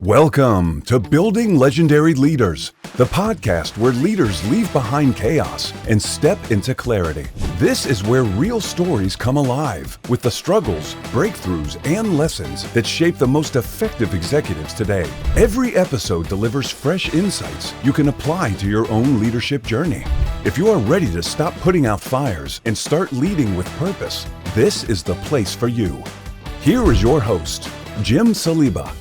Welcome to Building Legendary Leaders, the podcast where leaders leave behind chaos and step into clarity. This is where real stories come alive with the struggles, breakthroughs, and lessons that shape the most effective executives today. Every episode delivers fresh insights you can apply to your own leadership journey. If you are ready to stop putting out fires and start leading with purpose, this is the place for you. Here is your host, Jim Saliba.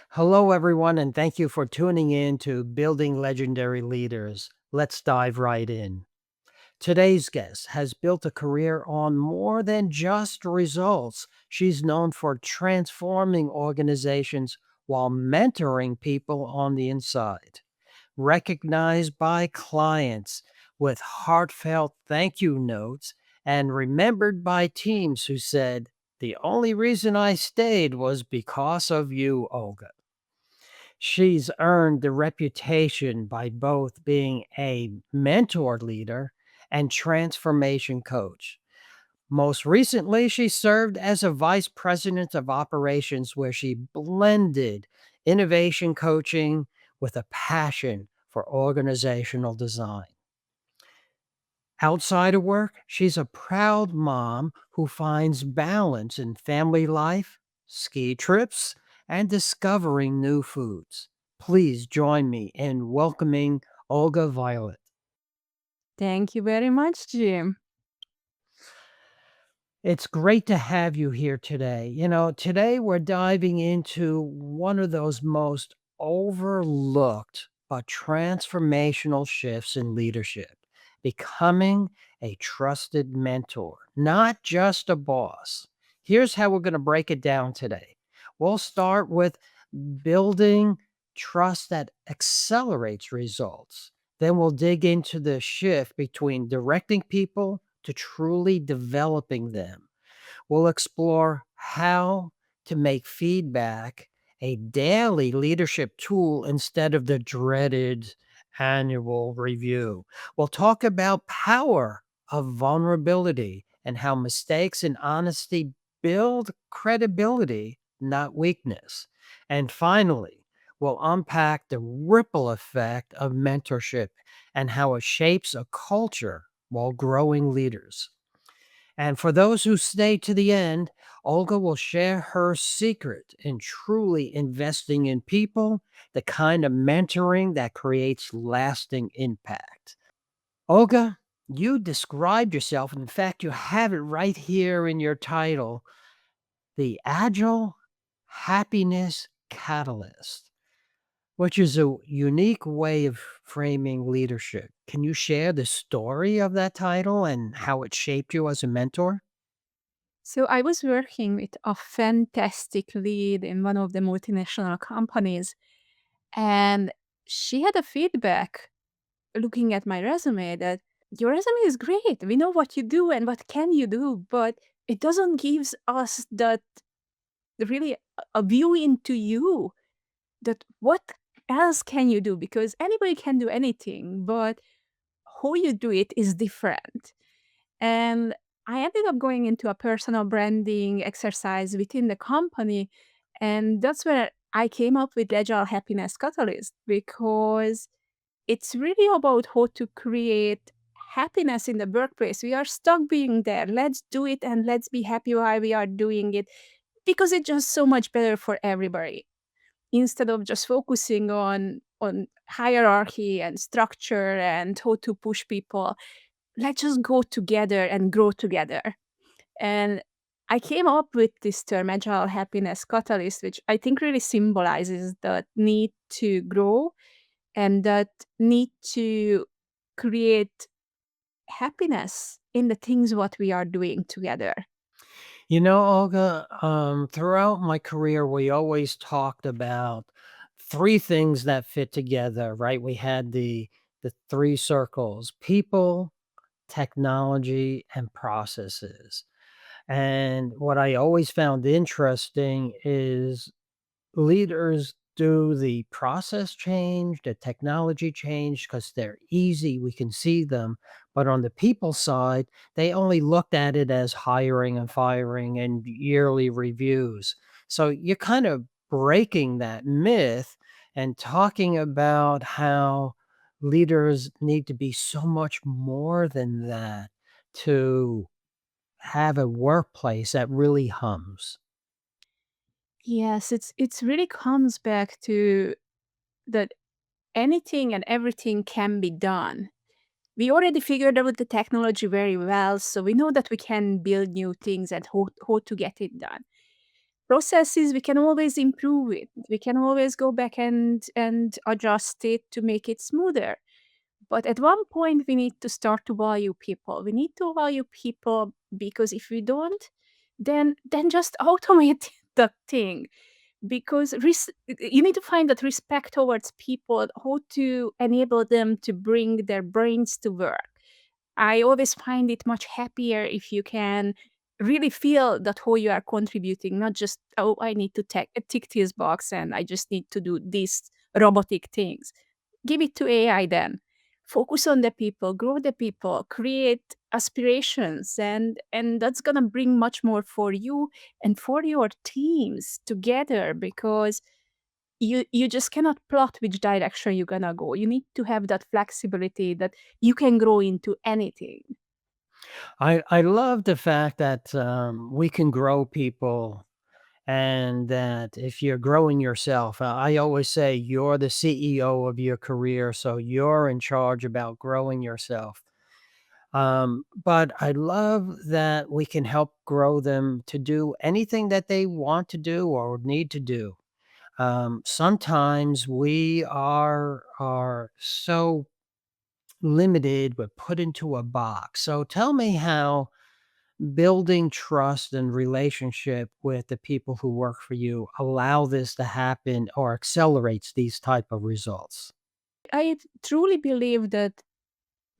Hello, everyone, and thank you for tuning in to Building Legendary Leaders. Let's dive right in. Today's guest has built a career on more than just results. She's known for transforming organizations while mentoring people on the inside. Recognized by clients with heartfelt thank you notes and remembered by teams who said, "The only reason I stayed was because of you, Olga." She's earned the reputation by both being a mentor leader and transformation coach. Most recently, she served as a vice president of operations where she blended innovation coaching with a passion for organizational design. Outside of work, she's a proud mom who finds balance in family life, ski trips, and discovering new foods. Please join me in welcoming Olga Violett. Thank you very much, Jim. It's great to have you here today. Today we're diving into one of those most overlooked but transformational shifts in leadership, becoming a trusted mentor, not just a boss. Here's how we're going to break it down today. We'll start with building trust that accelerates results. Then we'll dig into the shift between directing people to truly developing them. We'll explore how to make feedback a daily leadership tool instead of the dreaded annual review. We'll talk about power of vulnerability and how mistakes and honesty build credibility, not weakness. And finally, we'll unpack the ripple effect of mentorship and how it shapes a culture while growing leaders. And for those who stay to the end, Olga will share her secret in truly investing in people, the kind of mentoring that creates lasting impact. Olga, you described yourself, and in fact, you have it right here in your title, the Agile Happiness Catalyst, which is a unique way of framing leadership. Can you share the story of that title and how it shaped you as a mentor? So I was working with a fantastic lead in one of the multinational companies, and she had a feedback looking at my resume that your resume is great. We know what you do and what can you do, but it doesn't give us that really a view into you that what else can you do, because anybody can do anything, but how you do it is different. And I ended up going into a personal branding exercise within the company. And that's where I came up with Agile Happiness Catalyst, because it's really about how to create happiness in the workplace. We are stuck being there. Let's do it and let's be happy while we are doing it, because it's just so much better for everybody. Instead of just focusing on hierarchy and structure and how to push people, let's just go together and grow together. And I came up with this term, Agile Happiness Catalyst, which I think really symbolizes the need to grow and that need to create happiness in the things what we are doing together. Olga, throughout my career, we always talked about three things that fit together, right? We had the three circles: people, technology, and processes. And what I always found interesting is leaders do the process change, the technology change because they're easy, we can see them. But on the people side, they only looked at it as hiring and firing and yearly reviews. So you're kind of breaking that myth and talking about how leaders need to be so much more than that to have a workplace that really hums. Yes, it's really comes back to that anything and everything can be done. We already figured out the technology very well, so we know that we can build new things and how to get it done. Processes, we can always improve it. We can always go back and adjust it to make it smoother. But at one point, we need to start to value people. We need to value people because if we don't, then just automate the thing. Because you need to find that respect towards people, how to enable them to bring their brains to work. I always find it much happier if you can really feel that how you are contributing, not just, oh, I need to tick this box and I just need to do these robotic things. Give it to AI then. Focus on the people, grow the people, create aspirations, and that's gonna bring much more for you and for your teams together because you just cannot plot which direction you're gonna go. You need to have that flexibility that you can grow into anything. I love the fact that we can grow people and that if you're growing yourself, I always say you're the CEO of your career, so you're in charge about growing yourself. But I love that we can help grow them to do anything that they want to do or need to do. Sometimes we are so limited, but put into a box. So tell me how building trust and relationship with the people who work for you allow this to happen or accelerates these type of results. I truly believe that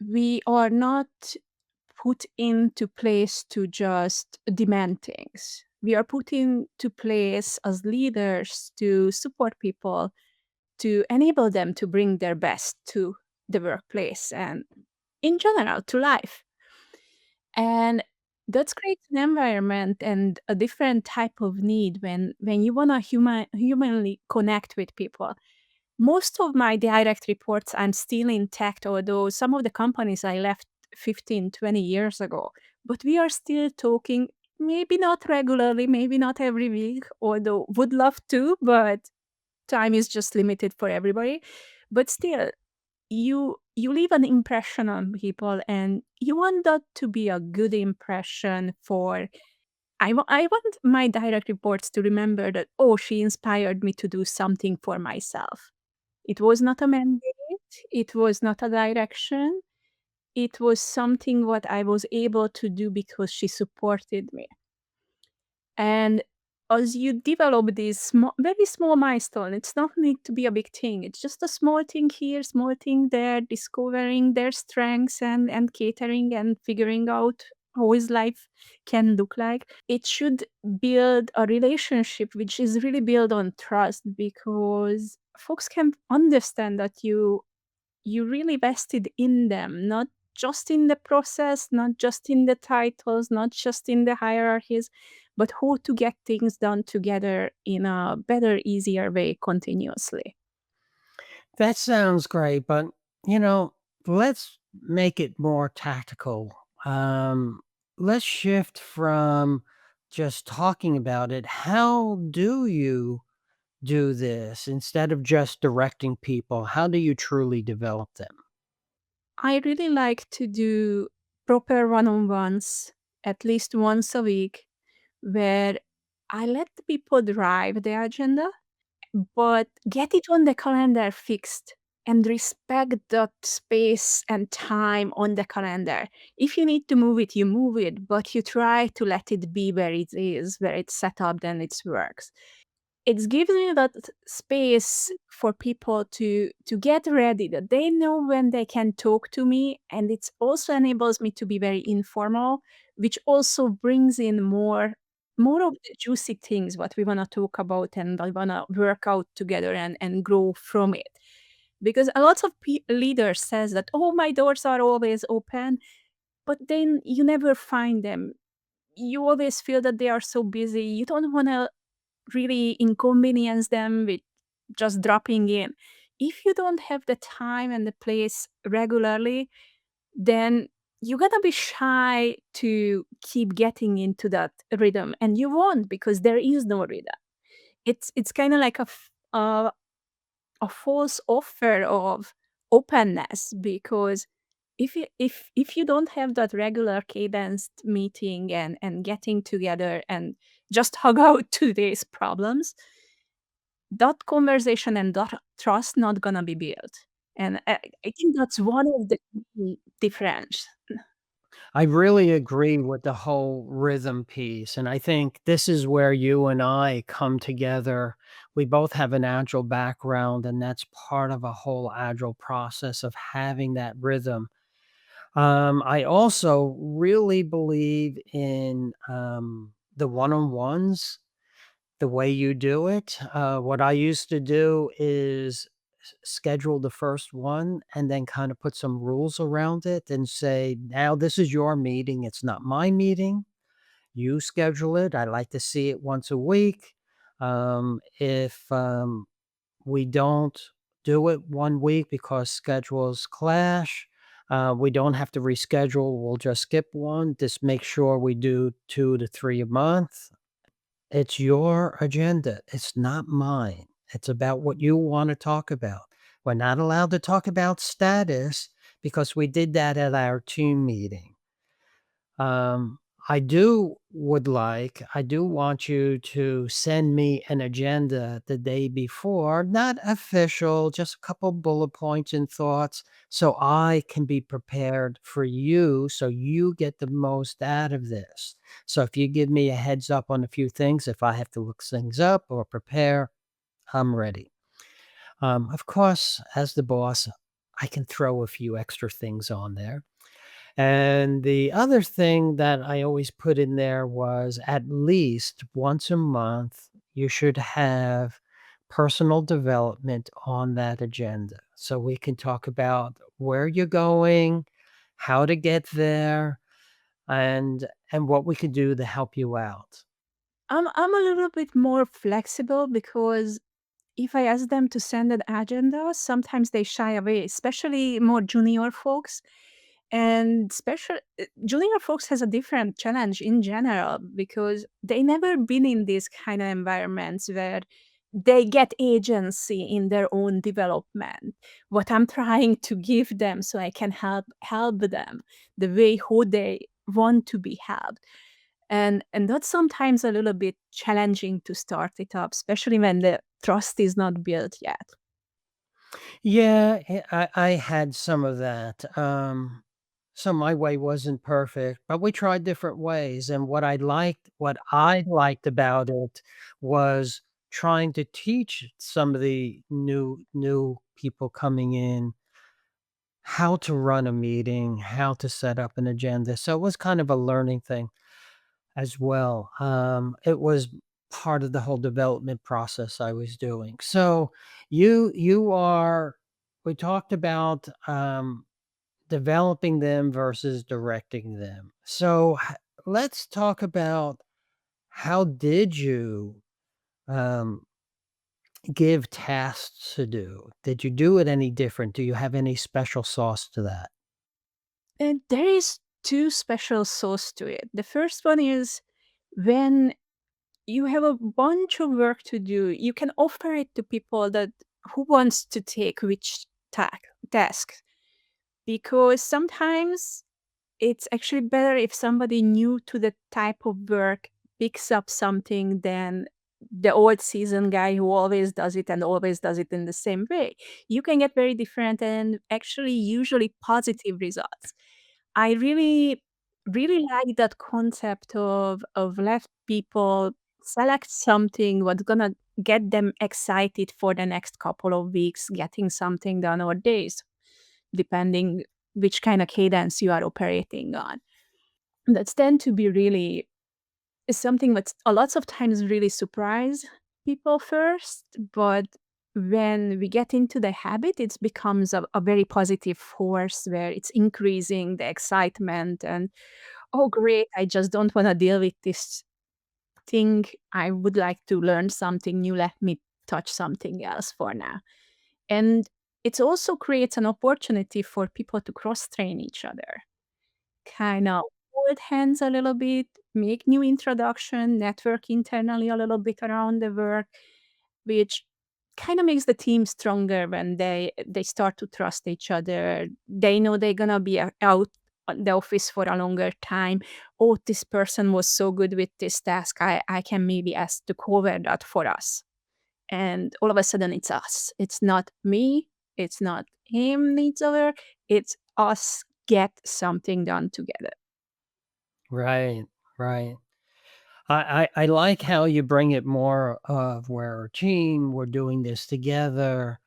we are not put into place to just demand things. We are put into place as leaders to support people, to enable them to bring their best to the workplace and in general to life. And that creates an environment and a different type of need when you want to humanly connect with people. Most of my direct reports I'm still intact, although some of the companies I left 15, 20 years ago. But we are still talking, maybe not regularly, maybe not every week, although would love to, but time is just limited for everybody. But still, you leave an impression on people and you want that to be a good impression for I want my direct reports to remember that, oh, she inspired me to do something for myself. It was not a mandate, it was not a direction, it was something what I was able to do because she supported me. And as you develop this very small milestone, it's not need to be a big thing. It's just a small thing here, small thing there, discovering their strengths and catering and figuring out how his life can look like. It should build a relationship which is really built on trust because folks can understand that you really vested in them, not just in the process, not just in the titles, not just in the hierarchies, but how to get things done together in a better, easier way continuously. That sounds great, but you know, let's make it more tactical. Um, let's shift from just talking about it. How do you do this instead of just directing people? How do you truly develop them? I really like to do proper one on ones at least once a week where I let the people drive the agenda but get it on the calendar fixed and respect that space and time on the calendar. If you need to move it, you move it, but you try to let it be where it is, where it's set up, then it works. It's given me that space for people to get ready, that they know when they can talk to me, and it also enables me to be very informal, which also brings in more of the juicy things what we wanna talk about and I wanna work out together and grow from it. Because a lot of leaders says that, "Oh, my doors are always open," but then you never find them. You always feel that they are so busy, you don't wanna really inconvenience them with just dropping in. If you don't have the time and the place regularly, then you're gonna be shy to keep getting into that rhythm, and you won't because there is no rhythm. It's kind of like a false offer of openness because if you don't have that regular cadenced meeting and getting together and just hug out today's problems, that conversation and that trust not gonna be built. And I think that's one of the key difference. I really agree with the whole rhythm piece, and I think this is where you and I come together. We both have an agile background, and that's part of a whole agile process of having that rhythm. I also really believe in the one-on-ones, the way you do it. What I used to do is schedule the first one and then kind of put some rules around it and say, now this is your meeting. It's not my meeting. You schedule it. I like to see it once a week. If we don't do it one week because schedules clash, we don't have to reschedule. We'll just skip one. Just make sure we do 2 to 3 a month. It's your agenda. It's not mine. It's about what you want to talk about. We're not allowed to talk about status because we did that at our team meeting. Um, I do want you to send me an agenda the day before, not official, just a couple bullet points and thoughts so I can be prepared for you so you get the most out of this. So if you give me a heads up on a few things, if I have to look things up or prepare, I'm ready. Of course, as the boss, I can throw a few extra things on there. And the other thing that I always put in there was at least once a month, you should have personal development on that agenda. So we can talk about where you're going, how to get there, and what we could do to help you out. I'm a little bit more flexible because if I ask them to send an agenda, sometimes they shy away, especially more junior folks. And special junior folks has a different challenge in general because they never been in these kind of environments where they get agency in their own development. What I'm trying to give them so I can help them the way who they want to be helped. And that's sometimes a little bit challenging to start it up, especially when the trust is not built yet. Yeah, I had some of that. So my way wasn't perfect, but we tried different ways. And what I liked about it was trying to teach some of the new people coming in how to run a meeting, how to set up an agenda. So it was kind of a learning thing as well. It was part of the whole development process I was doing. So you are we talked about developing them versus directing them. So let's talk about how did you um, give tasks to do? Did you do it any different? Do you have any special sauce to that? And there is two special sauce to it. The first one is when you have a bunch of work to do, you can offer it to people that who wants to take which task because sometimes it's actually better if somebody new to the type of work picks up something than the old seasoned guy who always does it and always does it in the same way. You can get very different and actually usually positive results. I really like that concept of let people select something what's gonna get them excited for the next couple of weeks, getting something done or days, depending which kind of cadence you are operating on. That's tend to be really is something that's a lots of times really surprise people first, but when we get into the habit, it becomes a very positive force where it's increasing the excitement and oh great, I just don't want to deal with this think I would like to learn something new. Let me touch something else for now. And it also creates an opportunity for people to cross train each other, kind of hold hands a little bit, make new introduction, network internally a little bit around the work, which kind of makes the team stronger when they start to trust each other. They know they're gonna be out on the office for a longer time. Oh, this person was so good with this task. I can maybe ask to cover that for us. And all of a sudden it's us. It's not me. It's not him needs a work. It's us get something done together. Right, right. I like how you bring it more of we're a team, we're doing this together.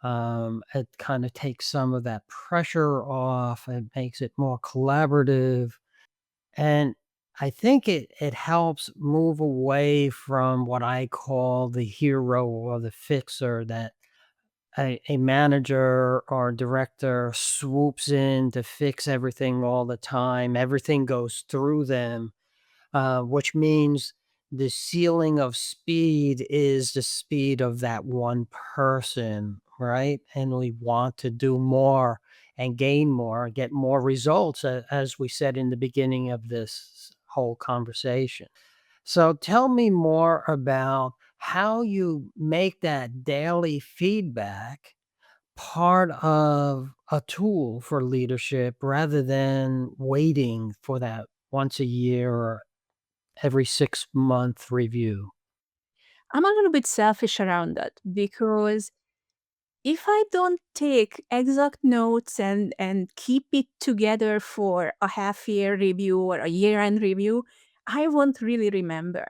It kind of takes some of that pressure off. It makes it more collaborative. And I think it helps move away from what I call the hero or the fixer, that a manager or director swoops in to fix everything all the time. Everything goes through them, which means the ceiling of speed is the speed of that one person, right? And we want to do more and gain more, get more results, as we said in the beginning of this whole conversation. So tell me more about how you make that daily feedback part of a tool for leadership rather than waiting for that once a year or every 6-month review. I'm a little bit selfish around that because if I don't take exact notes and keep it together for a half year review or a year end review, I won't really remember.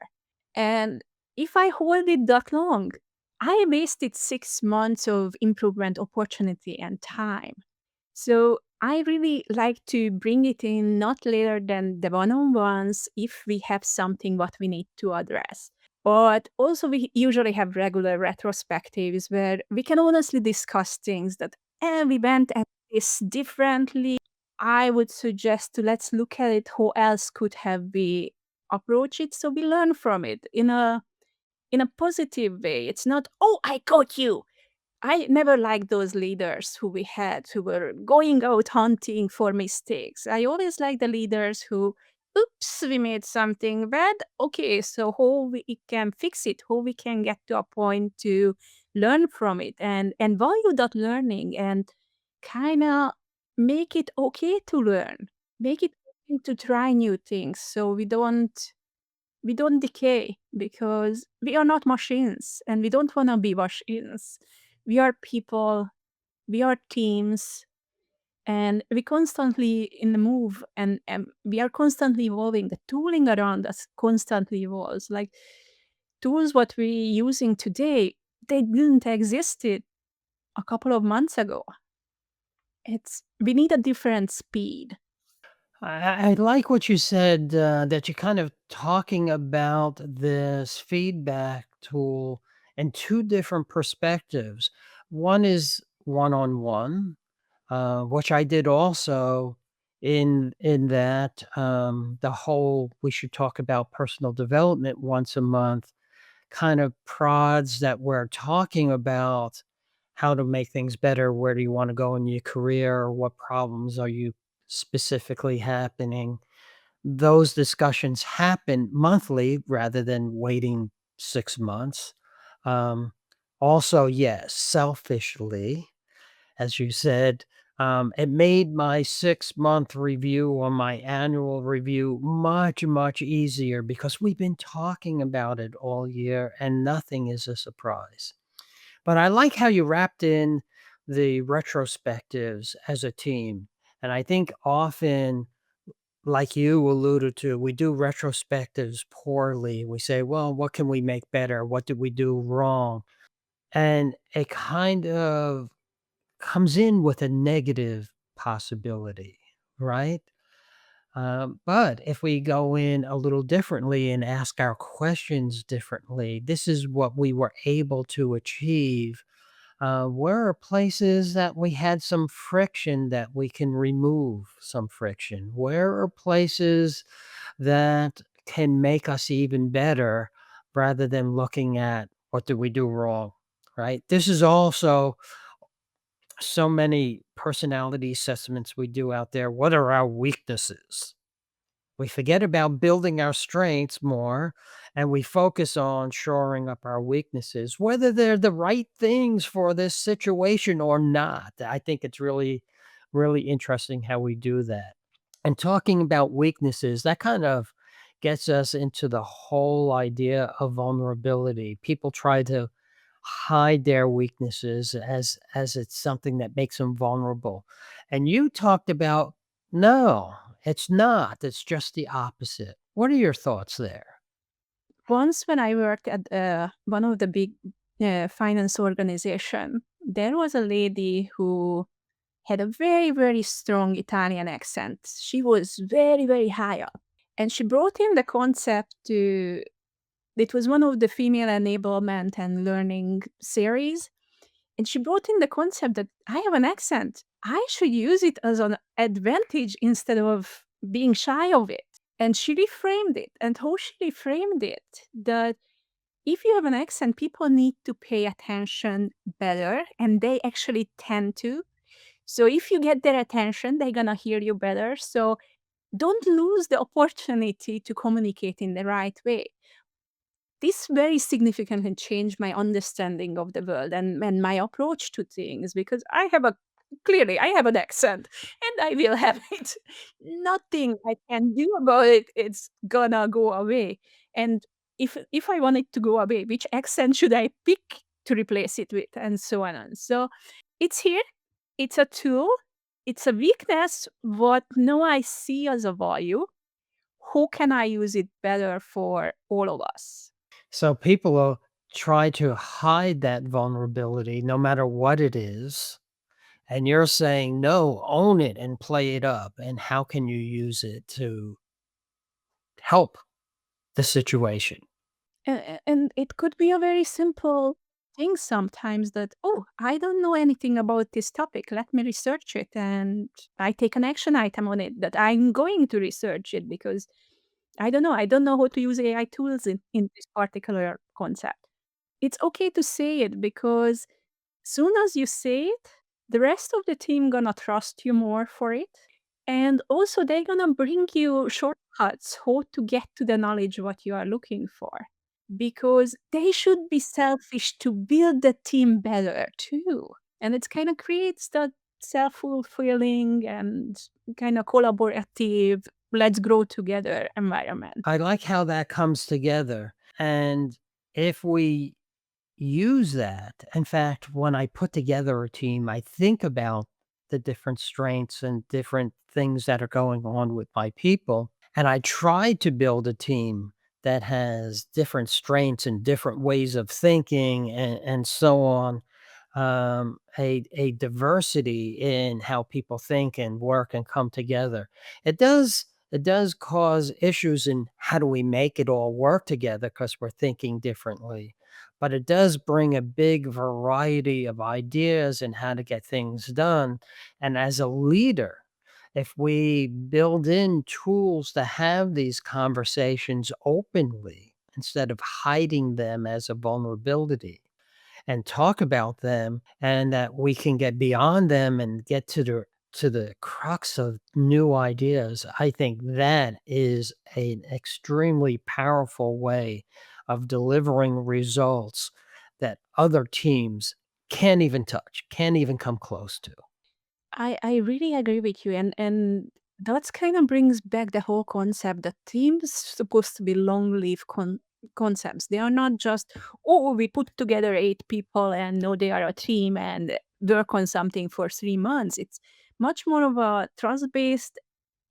And if I hold it that long, I wasted 6 months of improvement opportunity and time. So I really like to bring it in not later than the one-on-ones if we have something what we need to address. But also we usually have regular retrospectives where we can honestly discuss things that we went at this differently. I would suggest to let's look at it how else could have we approach it so we learn from it in a positive way. It's not, oh, I got you. I never liked those leaders who we had who were going out hunting for mistakes. I always liked the leaders who, oops, we made something bad. Okay, so how we can fix it, how we can get to a point to learn from it and value that learning and kind of make it okay to learn, make it okay to try new things so we don't decay because we are not machines and we don't want to be machines. We are people, we are teams, and we constantly in the move and we are constantly evolving. The tooling around us constantly evolves. Like tools what we're using today, they didn't exist it a couple of months ago. It's we need a different speed. I like what you said, that you're kind of talking about this feedback tool in two different perspectives. One is one on one, which I did also in that the whole we should talk about personal development once a month kind of prods that we're talking about how to make things better. Where do you want to go in your career? What problems are you specifically happening? Those discussions happen monthly rather than waiting 6 months. Um, Also, yes, selfishly, as you said, it made my 6-month review or my annual review much, much easier because we've been talking about it all year and nothing is a surprise. But I like how you wrapped in the retrospectives as a team. And I think often, like you alluded to, we do retrospectives poorly. We say, well, what can we make better? What did we do wrong? And it kind of comes in with a negative possibility, right? But if we go in a little differently and ask our questions differently, this is what we were able to achieve. Where are places that we had some friction that we can remove some friction? Where are places that can make us even better rather than looking at what did we do wrong, right? This is also so many personality assessments we do out there. What are our weaknesses? We forget about building our strengths more and we focus on shoring up our weaknesses, whether they're the right things for this situation or not. I think it's really, really interesting how we do that. And talking about weaknesses, that kind of gets us into the whole idea of vulnerability. People try to hide their weaknesses as it's something that makes them vulnerable. And you talked about no, it's not. It's just the opposite. What are your thoughts there? Once when I worked at one of the big finance organization, there was a lady who had a very, very strong Italian accent. She was very, very high up. And she brought in the concept to, it was one of the female enablement and learning series. And she brought in the concept that I have an accent. I should use it as an advantage instead of being shy of it. And she reframed it. And how she reframed it, that if you have an accent, people need to pay attention better, and they actually tend to. So if you get their attention, they're gonna hear you better. So don't lose the opportunity to communicate in the right way. This very significantly changed my understanding of the world and my approach to things, because clearly I have an accent and I will have it. Nothing I can do about it. It's gonna go away. And if I want it to go away, which accent should I pick to replace it with, and so on and so. It's here. It's a tool. It's a weakness. What now I see as a value. How can I use it better for all of us? So people will try to hide that vulnerability no matter what it is. And you're saying, no, own it and play it up. And how can you use it to help the situation? And it could be a very simple thing sometimes, that, oh, I don't know anything about this topic. Let me research it. And I take an action item on it that I'm going to research it because I don't know. I don't know how to use AI tools in this particular concept. It's okay to say it, because soon as you say it, the rest of the team gonna trust you more for it. And also they're gonna bring you shortcuts how to get to the knowledge what you are looking for. Because they should be selfish to build the team better too. And it kind of creates that self-fulfilling and kind of collaborative, let's grow together environment. I like how that comes together. And if we use that, in fact, when I put together a team, I think about the different strengths and different things that are going on with my people. And I try to build a team that has different strengths and different ways of thinking and so on. A diversity in how people think and work and come together. It does cause issues in how do we make it all work together because we're thinking differently. But it does bring a big variety of ideas and how to get things done. And as a leader, if we build in tools to have these conversations openly instead of hiding them as a vulnerability, and talk about them, and that we can get beyond them and get to the crux of new ideas. I think that is an extremely powerful way of delivering results that other teams can't even touch, can't even come close to. I really agree with you, and that's kind of brings back the whole concept that teams supposed to be long-lived concepts. They are not just, oh, we put together 8 people and know they are a team and work on something for 3 months. It's much more of a trust-based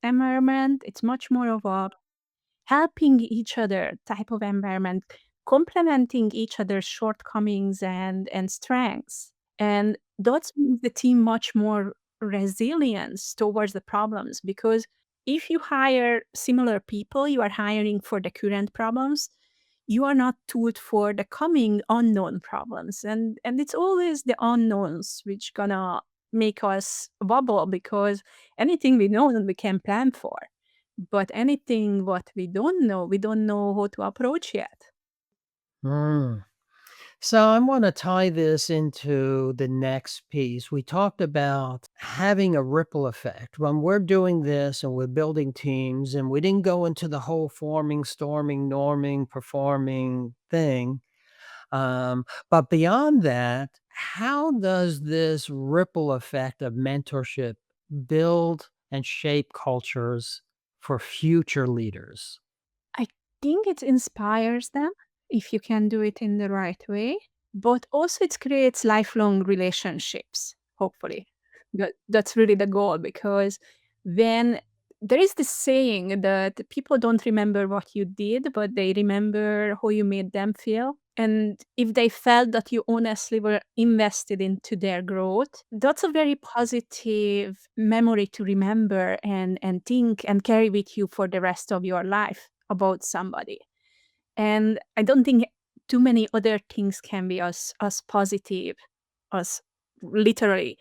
environment. It's much more of a helping each other type of environment, complementing each other's shortcomings and strengths. And that makes the team much more resilience towards the problems, because if you hire similar people, you are hiring for the current problems. You are not tooled for the coming unknown problems. And it's always the unknowns which gonna make us wobble, because anything we know we can plan for. But anything what we don't know how to approach yet. Mm. So I want to tie this into the next piece. We talked about having a ripple effect when we're doing this and we're building teams, and we didn't go into the whole forming, storming, norming, performing thing. But beyond that, how does this ripple effect of mentorship build and shape cultures for future leaders? I think it inspires them if you can do it in the right way, but also it creates lifelong relationships, hopefully. That's really the goal because then there is this saying that people don't remember what you did, but they remember how you made them feel. And if they felt that you honestly were invested into their growth, that's a very positive memory to remember and think and carry with you for the rest of your life about somebody. And I don't think too many other things can be as positive as literally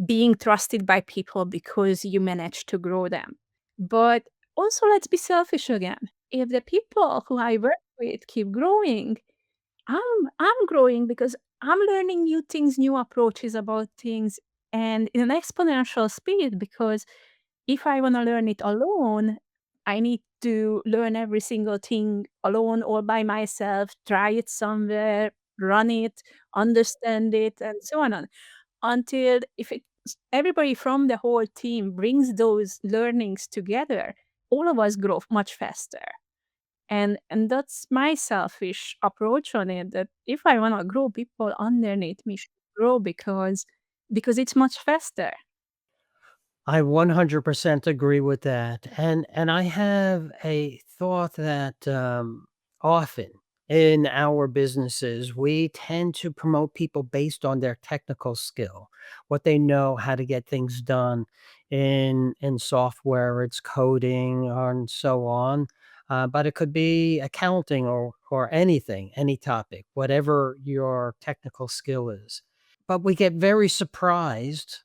being trusted by people because you managed to grow them. But also, let's be selfish again. If the people who I work with keep growing, I'm growing because I'm learning new things, new approaches about things, and in an exponential speed. Because if I want to learn it alone, I need to learn every single thing alone, all by myself, try it somewhere, run it, understand it, and so on. Until if it everybody from the whole team brings those learnings together, all of us grow much faster. And that's my selfish approach on it, that if I wanna grow, people underneath me should grow because it's much faster. I 100% agree with that, and I have a thought that, often in our businesses, we tend to promote people based on their technical skill, what they know how to get things done in software, it's coding, and so on, but it could be accounting or anything, any topic, whatever your technical skill is. But we get very surprised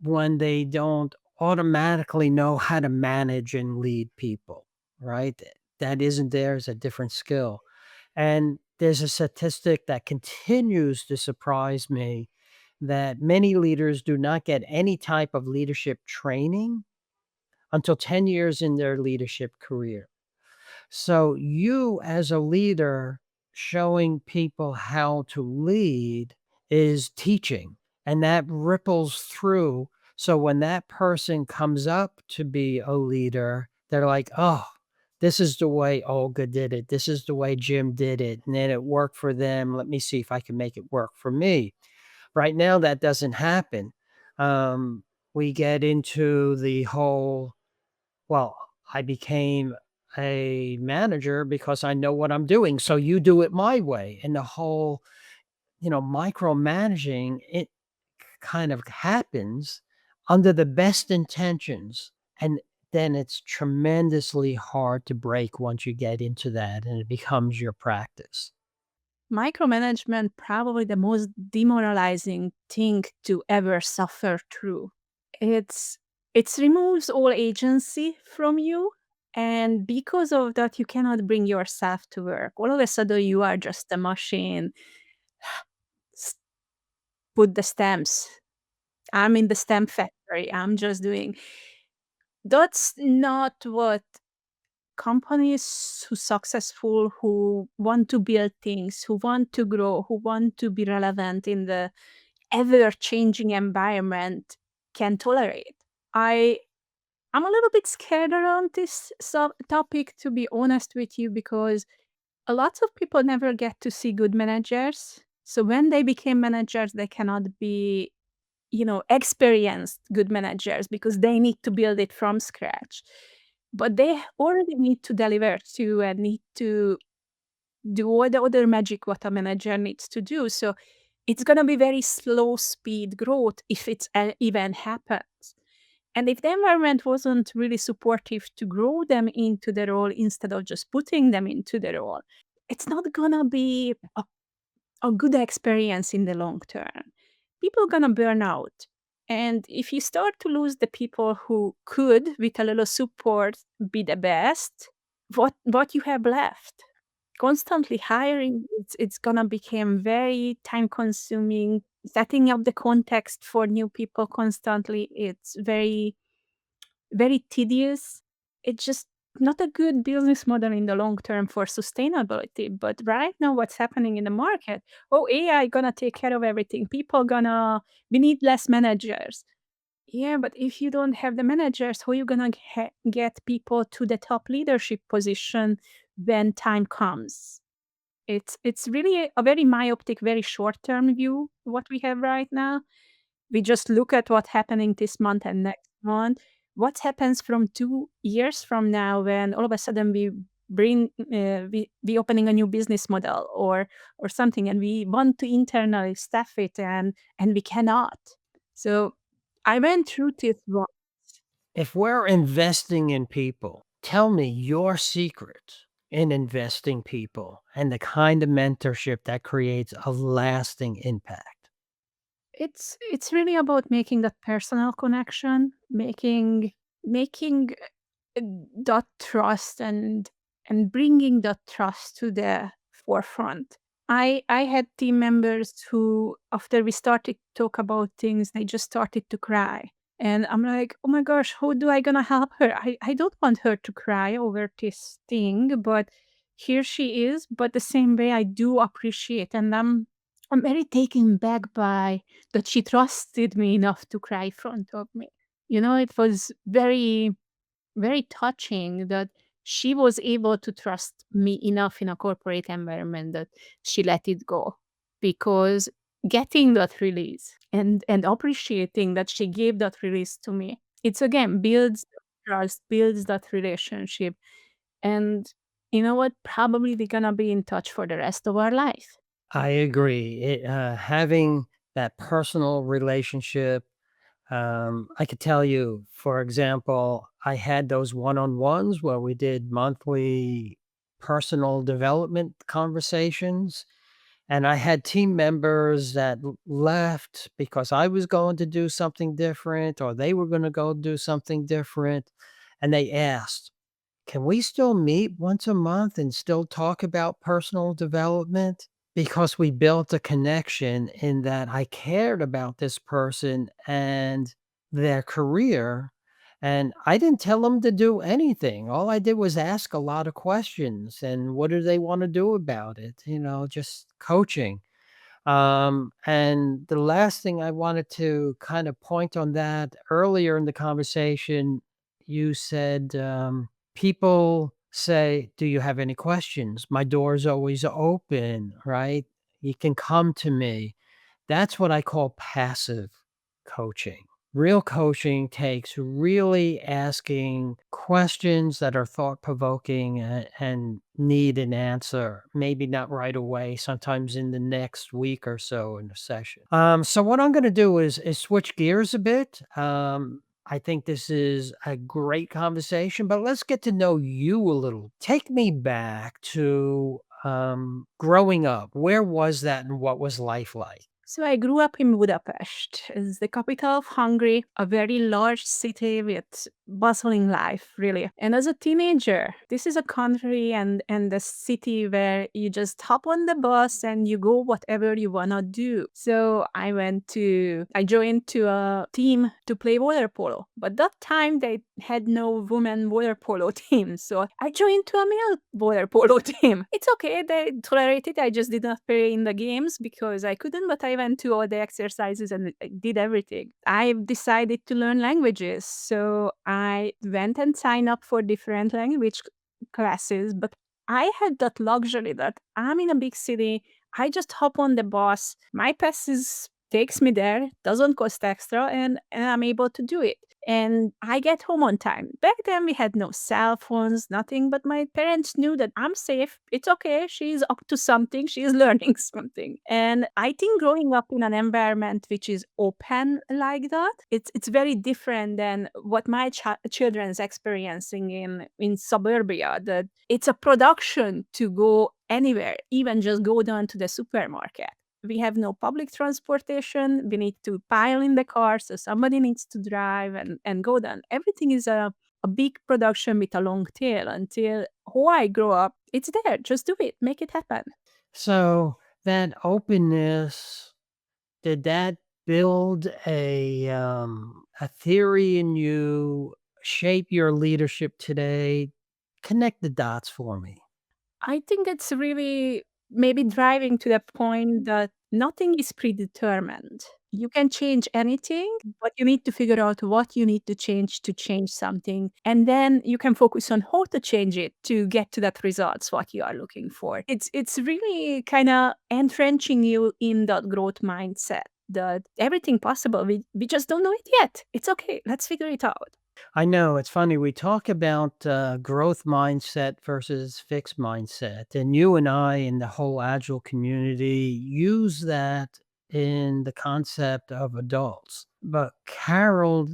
when they don't automatically know how to manage and lead people, right? That isn't theirs, a different skill. And there's a statistic that continues to surprise me that many leaders do not get any type of leadership training until 10 years in their leadership career. So you as a leader showing people how to lead is teaching, and that ripples through. So when that person comes up to be a leader, they're like, "Oh, this is the way Olga did it. This is the way Jim did it. And then it worked for them. Let me see if I can make it work for me." Right now, that doesn't happen. We get into the whole, well, I became a manager because I know what I'm doing, so you do it my way, and the whole, micromanaging, it kind of happens under the best intentions, and then it's tremendously hard to break once you get into that and it becomes your practice. Micromanagement probably the most demoralizing thing to ever suffer through. It's it removes all agency from you, and because of that, you cannot bring yourself to work. All of a sudden, you are just a machine. S- Put the stamps. I'm in the stamp factory. I'm just doing. That's not what companies who successful, who want to build things, who want to grow, who want to be relevant in the ever changing environment can tolerate. I I'm a little bit scared around this topic, to be honest with you, because a lot of people never get to see good managers. So when they became managers, they cannot be, experienced good managers because they need to build it from scratch. But they already need to deliver too and need to do all the other magic what a manager needs to do. So it's gonna be very slow speed growth if it even happens. And if the environment wasn't really supportive to grow them into the role instead of just putting them into the role, it's not gonna be a good experience in the long term. People are gonna burn out. And if you start to lose the people who could, with a little support, be the best, what you have left? Constantly hiring, it's gonna become very time consuming. Setting up the context for new people constantly, it's very, very tedious. It's just not a good business model in the long term for sustainability. But right now, what's happening in the market? Oh, AI gonna take care of everything. We need less managers. Yeah, but if you don't have the managers, how you gonna get people to the top leadership position when time comes? It's really a very myopic, very short-term view what we have right now. We just look at what's happening this month and next month. What happens from 2 years from now when all of a sudden we opening a new business model or something, and we want to internally staff it and we cannot. So I went through this once. If we're investing in people, tell me your secret in investing people and the kind of mentorship that creates a lasting impact. It's really about making that personal connection, making that trust and bringing that trust to the forefront. I had team members who, after we started to talk about things, they just started to cry. And I'm like, oh my gosh, how do I gonna help her? I don't want her to cry over this thing, but here she is. But the same way I do appreciate, and I'm very taken back by that she trusted me enough to cry in front of me. It was very, very touching that she was able to trust me enough in a corporate environment that she let it go. Because getting that release and appreciating that she gave that release to me, it's again builds trust, builds that relationship. And you know what? Probably we're gonna be in touch for the rest of our life. I agree. Having that personal relationship, I could tell you, for example, I had those one-on-ones where we did monthly personal development conversations. And I had team members that left because I was going to do something different or they were going to go do something different. And they asked, can we still meet once a month and still talk about personal development? Because we built a connection in that I cared about this person and their career. And I didn't tell them to do anything. All I did was ask a lot of questions. And what do they want to do about it? Just coaching. And the last thing I wanted to kind of point on that earlier in the conversation, you said, people say, do you have any questions? My door's always open, right? You can come to me. That's what I call passive coaching. Real coaching takes really asking questions that are thought provoking and need an answer. Maybe not right away, sometimes in the next week or so in a session. So what I'm going to do is switch gears a bit. I think this is a great conversation, but let's get to know you a little. Take me back to growing up. Where was that and what was life like? So I grew up in Budapest. It's the capital of Hungary, a very large city with bustling life, really. And as a teenager, this is a country and a city where you just hop on the bus and you go whatever you wanna do. So I joined to a team to play water polo. But that time they had no women water polo team. So I joined to a male water polo team. It's okay, they tolerated. I just did not play in the games because I couldn't, but I went to all the exercises and I did everything. I decided to learn languages. So I went and signed up for different language classes, but I had that luxury that I'm in a big city. I just hop on the bus. My passes takes me there, doesn't cost extra, and I'm able to do it. And I get home on time. Back then, we had no cell phones, nothing, but my parents knew that I'm safe. It's okay. She's up to something. She's learning something. And I think growing up in an environment which is open like that, it's very different than what my children's experiencing in suburbia, that it's a production to go anywhere, even just go down to the supermarket. we have no public transportation. We need to pile in the car, so somebody needs to drive and go down. Everything is a big production with a long tail until who I grow up, it's there. Just do it, make it happen. So that openness, did that build a theory in you, shape your leadership today? Connect the dots for me. I think it's really maybe driving to the point that nothing is predetermined. You can change anything, but you need to figure out what you need to change something. And then you can focus on how to change it to get to that results what you are looking for. It's really kind of entrenching you in that growth mindset that everything possible. We just don't know it yet. It's okay. Let's figure it out. I know it's funny. We talk about growth mindset versus fixed mindset, and you and I in the whole Agile community use that in the concept of adults. But Carol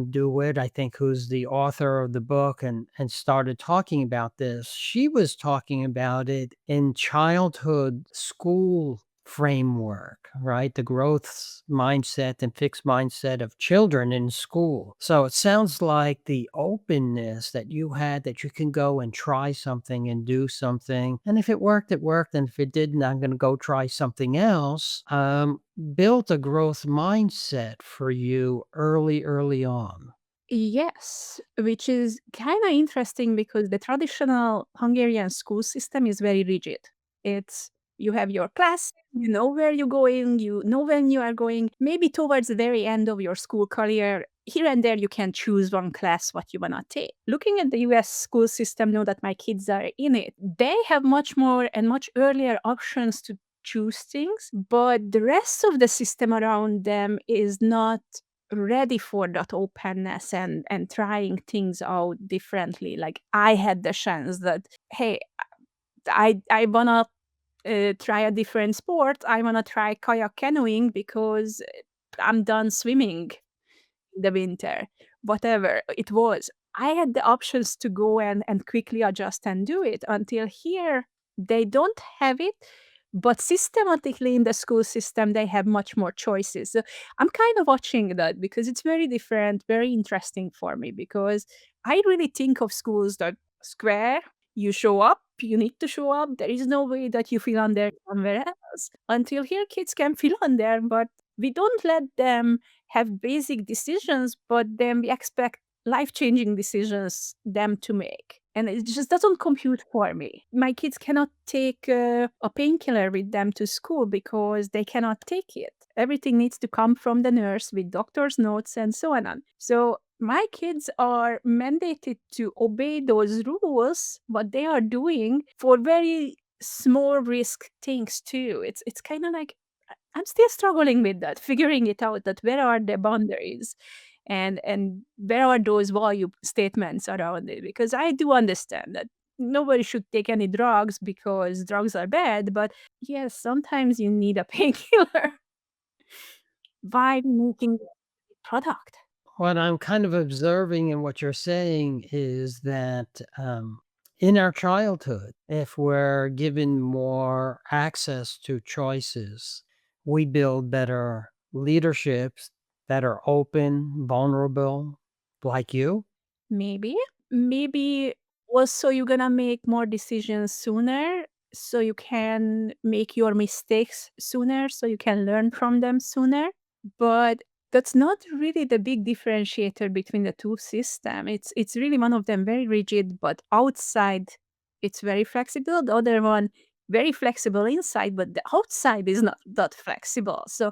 DeWitt, I think, who's the author of the book and started talking about this, she was talking about it in childhood school framework, right? The growth mindset and fixed mindset of children in school. So it sounds like the openness that you had, that you can go and try something and do something. And if it worked, it worked. And if it didn't, I'm going to go try something else. Built a growth mindset for you early on. Yes, which is kind of interesting because the traditional Hungarian school system is very rigid. It's you have your class, you know where you're going, you know when you are going. Maybe towards the very end of your school career, here and there you can choose one class what you wanna take. Looking at the US school system, now that my kids are in it, they have much more and much earlier options to choose things, but the rest of the system around them is not ready for that openness and trying things out differently. Like I had the chance that, hey, I wanna try a different sport. I wanna try kayak canoeing because I'm done swimming in the winter. Whatever it was, I had the options to go and quickly adjust and do it. Until here, they don't have it, but systematically in the school system, they have much more choices. So I'm kind of watching that because it's very different, very interesting for me because I really think of schools that square, you show up, you need to show up. There is no way that you feel on there somewhere else. Until here, kids can feel on there, but we don't let them have basic decisions, but then we expect life-changing decisions them to make. And it just doesn't compute for me. My kids cannot take a painkiller with them to school because they cannot take it. Everything needs to come from the nurse with doctor's notes and so on. So my kids are mandated to obey those rules, what they are doing for very small risk things too. It's kind of like I'm still struggling with that, figuring it out that where are the boundaries and where are those value statements around it? Because I do understand that nobody should take any drugs because drugs are bad, but yes, sometimes you need a painkiller by making the product. What I'm kind of observing in what you're saying is that in our childhood, if we're given more access to choices, we build better leaderships that are open, vulnerable, like you. Maybe. Maybe also you're gonna make more decisions sooner so you can make your mistakes sooner, so you can learn from them sooner. But that's not really the big differentiator between the two systems. It's really one of them very rigid, but outside it's very flexible. The other one very flexible inside, but the outside is not that flexible. So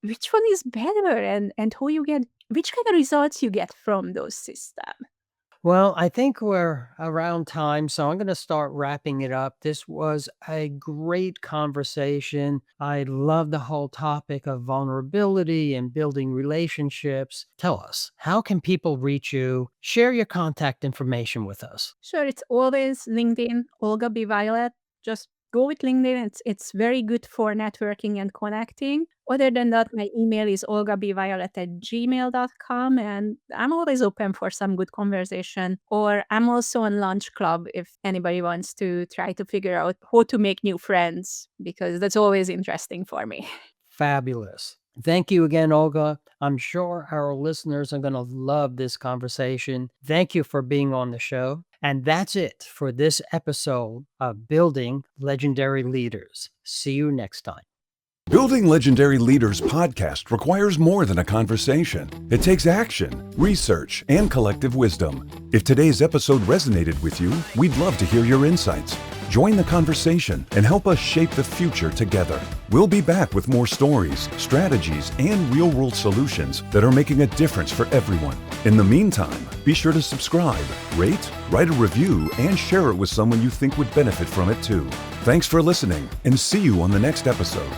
which one is better and who you get which kind of results you get from those systems? Well, I think we're around time, so I'm going to start wrapping it up. This was a great conversation. I love the whole topic of vulnerability and building relationships. Tell us, how can people reach you? Share your contact information with us. Sure, it's always LinkedIn, Olga Violett. Just go with LinkedIn. It's very good for networking and connecting. Other than that, my email is olgabviolett@gmail.com, and I'm always open for some good conversation. Or I'm also on Lunch Club if anybody wants to try to figure out how to make new friends, because that's always interesting for me. Fabulous. Thank you again, Olga. I'm sure our listeners are going to love this conversation. Thank you for being on the show. And that's it for this episode of Building Legendary Leaders. See you next time. Building Legendary Leaders podcast requires more than a conversation. It takes action, research, and collective wisdom. If today's episode resonated with you, we'd love to hear your insights. Join the conversation and help us shape the future together. We'll be back with more stories, strategies, and real-world solutions that are making a difference for everyone. In the meantime, be sure to subscribe, rate, write a review, and share it with someone you think would benefit from it too. Thanks for listening, and see you on the next episode.